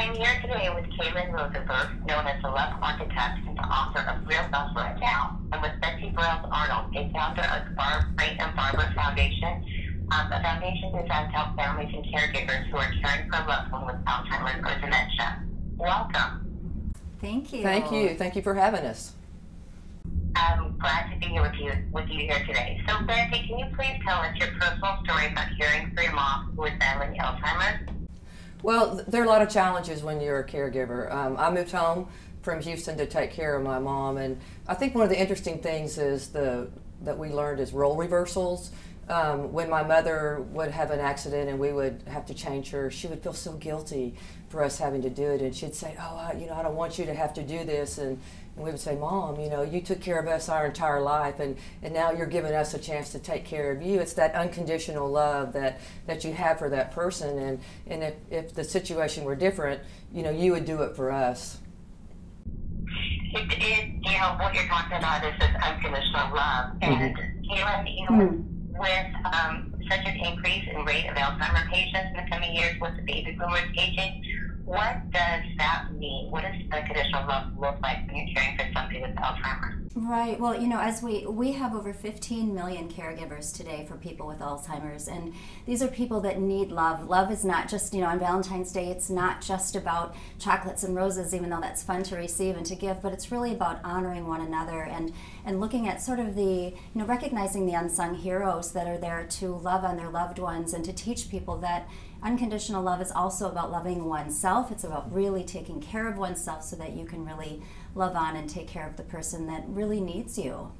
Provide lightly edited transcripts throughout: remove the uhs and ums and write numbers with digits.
I'm here today with Kailen Rosenberg, known as the Love Architect and the author of Real Love Right Now, and with Betsy Broyles Arnold, a founder of the Ray and Barbara Foundation, a foundation designed to help families and caregivers who are caring for a loved one with Alzheimer's or dementia. Welcome. Thank you. Thank you. Thank you for having us. I'm glad to be here with you here today. So, Betsy, can you please tell us your personal story about caring for your mom who is battling Alzheimer's? Well, there are a lot of challenges when you're a caregiver. I moved home from Houston to take care of my mom, and I think one of the interesting things is that we learned is role reversals. When my mother would have an accident and we would have to change her, she would feel so guilty for us having to do it, and she'd say, "Oh, I don't want you to have to do this," and we would say, "Mom, you took care of us our entire life, and now you're giving us a chance to take care of you." It's that unconditional love that you have for that person, and if the situation were different, you would do it for us. What you're talking about is this unconditional love, and Kailen, with such an increase in rate of Alzheimer patients in the coming years with the baby boomers aging, what does that mean? What does unconditional love look like when you're caring for somebody with Alzheimer's? Right. Well, as we have over 15 million caregivers today for people with Alzheimer's, and these are people that need love. Love is not just, on Valentine's Day, it's not just about chocolates and roses, even though that's fun to receive and to give, but it's really about honoring one another and looking at sort of the, recognizing the unsung heroes that are there to love on their loved ones and to teach people that unconditional love is also about loving oneself. It's about really taking care of oneself so that you can really love on and take care of the person that really needs you.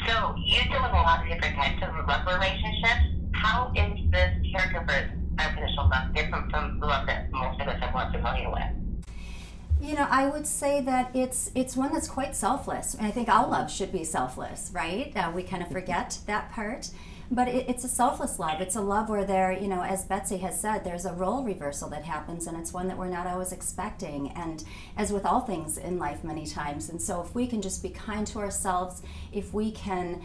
So you deal with a lot of different types of love relationships. How is this caregiver's unconditional love different from the love that most of us are more familiar with? I would say that it's one that's quite selfless. And I think all love should be selfless, right? We kind of forget that part. But it's a selfless love. It's a love where there, as Betsy has said, there's a role reversal that happens, and it's one that we're not always expecting, and as with all things in life many times. And so if we can just be kind to ourselves, if we can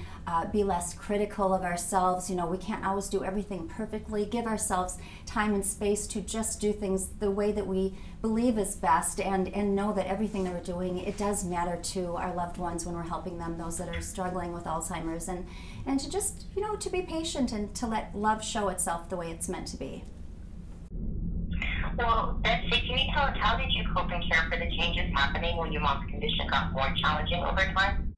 be less critical of ourselves, we can't always do everything perfectly, give ourselves time and space to just do things the way that we believe is best, and know that everything that we're doing, it does matter to our loved ones when we're helping them, those that are struggling with Alzheimer's, and to just, to be patient and to let love show itself the way it's meant to be. Well, Betsy, can you tell us, how did you cope and care for the changes happening when your mom's condition got more challenging over time?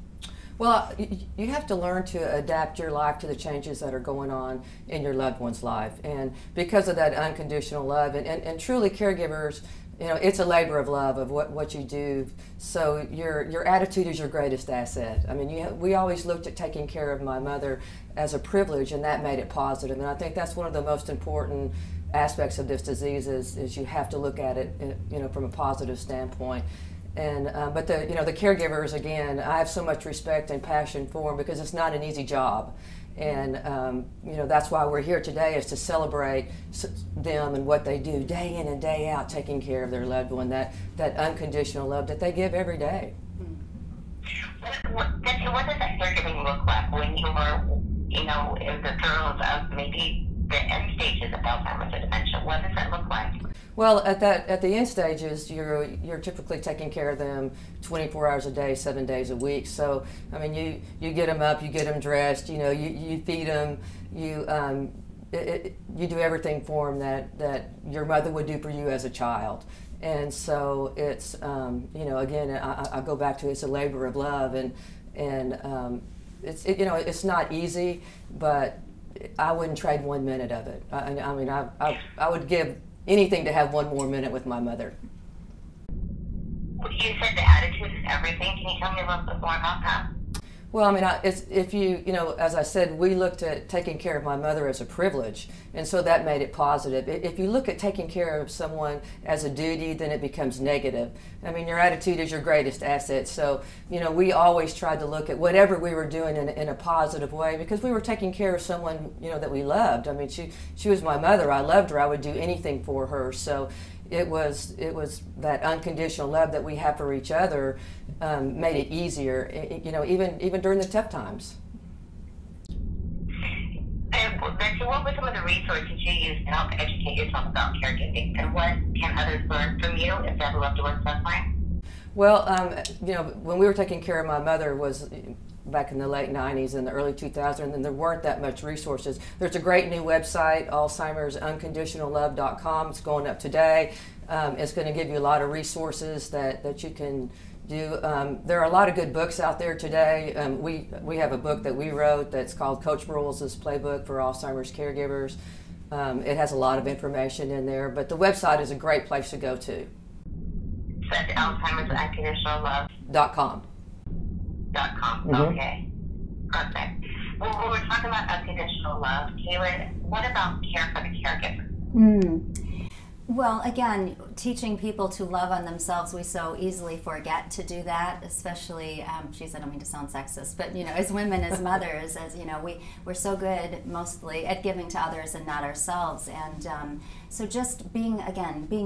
Well, you have to learn to adapt your life to the changes that are going on in your loved one's life. And because of that unconditional love, and truly caregivers, it's a labor of love of what you do. So your attitude is your greatest asset. I mean, we always looked at taking care of my mother as a privilege, and that made it positive. And I think that's one of the most important aspects of this disease is you have to look at it, from a positive standpoint. And but the caregivers, again, I have so much respect and passion for them because it's not an easy job. And that's why we're here today, is to celebrate them and what they do day in and day out, taking care of their loved one, that unconditional love that they give every day. What does that caregiving look like when you're, in the throes of maybe the end stages of Alzheimer's or dementia? What does that look like? Well, at the end stages, you're typically taking care of them 24 hours a day, 7 days a week. So, I mean, you get them up, you get them dressed, you feed them, you do everything for them that your mother would do for you as a child. And so it's, again, I go back to it's a labor of love, and it's not easy, but I wouldn't trade 1 minute of it. I would give anything to have one more minute with my mother. You said the attitude is everything. Can you tell me a little bit more about that? Well, if you, as I said, we looked at taking care of my mother as a privilege, and so that made it positive. If you look at taking care of someone as a duty, then it becomes negative. I mean, your attitude is your greatest asset. So, we always tried to look at whatever we were doing in a positive way, because we were taking care of someone, that we loved. I mean, she was my mother. I loved her. I would do anything for her. So it was that unconditional love that we have for each other made it easier, even during the tough times. And So what were some of the resources you use to help educate yourself about caregiving? And what can others learn from you if they have a loved one suffering? Well, you know, when we were taking care of my mother was back in the late 90s and the early 2000s, and there weren't that much resources. There's a great new website, Alzheimer's Unconditional Love.com. It's going up today. It's going to give you a lot of resources that you can do. There are a lot of good books out there today. We have a book that we wrote that's called Coach Broyles' Playbook for Alzheimer's Caregivers. It has a lot of information in there, but the website is a great place to go to. So that's Alzheimer's Unconditional Love. .com. .com. Okay. Perfect. Well, when we're talking about unconditional love, Kailen, what about care for the caregiver? Well, again, teaching people to love on themselves, we so easily forget to do that, especially, geez, I don't mean to sound sexist, but, you know, as women, as mothers, as, you know, we're so good mostly at giving to others and not ourselves. And so just being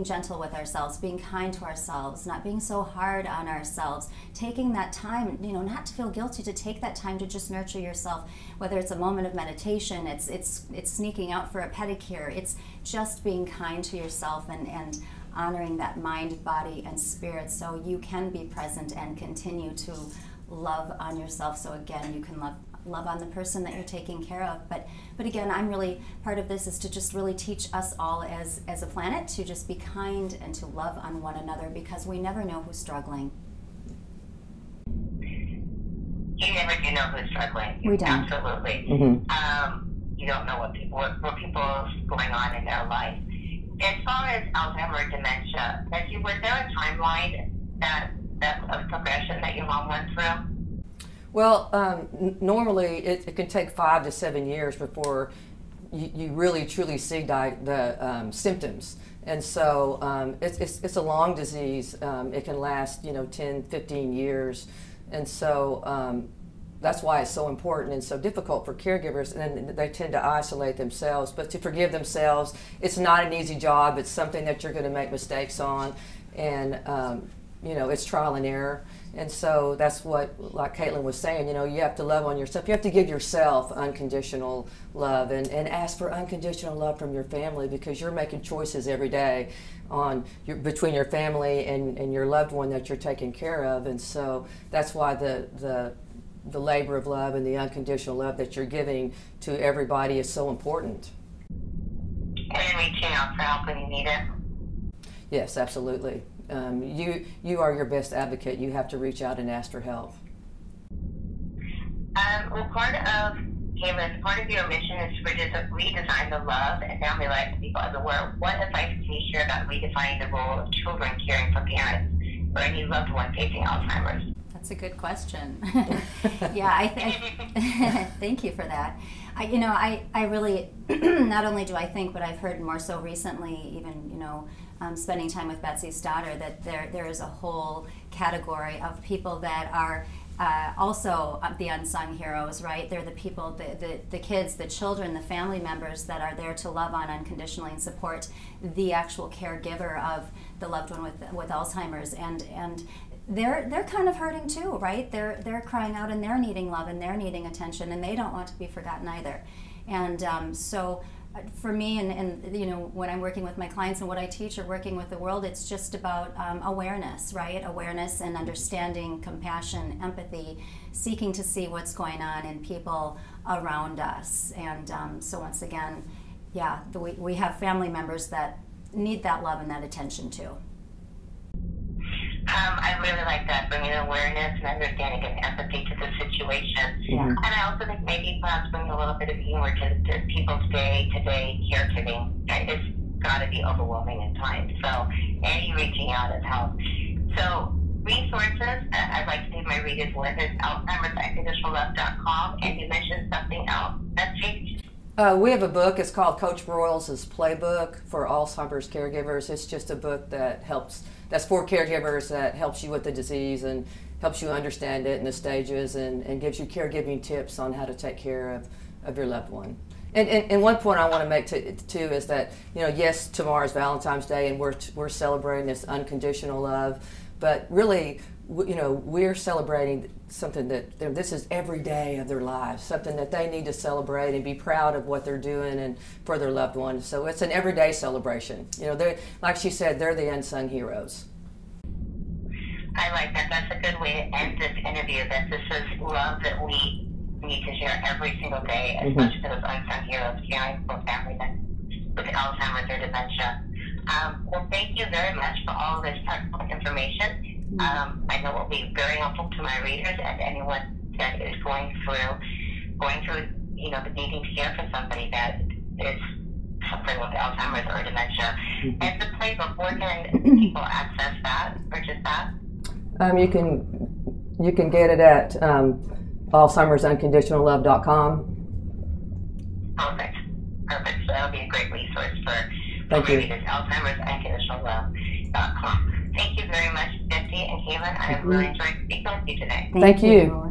gentle with ourselves, being kind to ourselves, not being so hard on ourselves, taking that time, you know, not to feel guilty, to take that time to just nurture yourself, whether it's a moment of meditation, it's sneaking out for a pedicure, it's just being kind to yourself and honoring that mind, body, and spirit so you can be present and continue to love on yourself so again you can love on the person that you're taking care of. But again, I'm really, part of this is to just really teach us all as a planet to just be kind and to love on one another, because we never know who's struggling. You never do know who's struggling. We don't. Absolutely. You don't know what people's going on in their life. As far as Alzheimer or dementia, was there a timeline of progression that your mom went through? Well, normally it can take 5 to 7 years before you really truly see the symptoms. And so it's a long disease. It can last, 10, 15 years. And so that's why it's so important and so difficult for caregivers, and they tend to isolate themselves. But to forgive themselves, it's not an easy job. It's something that you're going to make mistakes on, and it's trial and error. And so that's what, like Kailen was saying, you have to love on yourself. You have to give yourself unconditional love and ask for unconditional love from your family, because you're making choices every day between your family and your loved one that you're taking care of. And so that's why the labor of love and the unconditional love that you're giving to everybody is so important. And then reaching out for help when you need it. Yes, absolutely. You are your best advocate. You have to reach out and ask for help. Well, part of your mission is to redesign the love and family life to people everywhere. What advice can you share about redefining the role of children caring for parents or any loved one facing Alzheimer's? That's a good question. Yeah, thank you for that. I really, not only do I think, but I've heard more so recently, even, spending time with Betsy's daughter, that there is a whole category of people that are also the unsung heroes, right? They're the people, the kids, the children, the family members that are there to love on unconditionally and support the actual caregiver of the loved one with Alzheimer's, and they're kind of hurting too, right? They're crying out and they're needing love and they're needing attention, and they don't want to be forgotten either. And so for me, and when I'm working with my clients and what I teach or working with the world, it's just about awareness, right? Awareness and understanding, compassion, empathy, seeking to see what's going on in people around us. And so once again, yeah, we have family members that need that love and that attention too. I really like that, bringing awareness and understanding and empathy to the situation. Yeah. And I also think maybe perhaps bring a little bit of humor to people's day-to-day caregiving. It's got to be overwhelming at times. So any reaching out has helped. So resources, I'd like to leave my readers with is Alzheimer'sUnconditionalLove.com, and you mentioned something else. Betsy? We have a book. It's called Coach Broyles' Playbook for Alzheimer's Caregivers. It's just a book that's for caregivers, that helps you with the disease and helps you understand it and the stages, and gives you caregiving tips on how to take care of your loved one. And one point I want to make too is that, yes, tomorrow's Valentine's Day and we're celebrating this unconditional love, but really we're celebrating something that this is every day of their lives, something that they need to celebrate and be proud of what they're doing and for their loved ones. So it's an everyday celebration. They're, like she said, they're the unsung heroes. I like that. That's a good way to end this interview, that this is love that we need to share every single day, especially for those unsung heroes, caring for families with Alzheimer's or dementia. Well, thank you very much for all of this technical information. I know it will be very helpful to my readers and anyone that is going through, the needing to care for somebody that is suffering with Alzheimer's or dementia. And the playbook, where can people access that, purchase that? You can get it at Unconditional.Love.com. Perfect. So that'll be a great resource for Thank you. readers. Unconditional.Love.com. Thank you very much, Betsy and Kailen. I have really enjoyed speaking with you today. Thank you.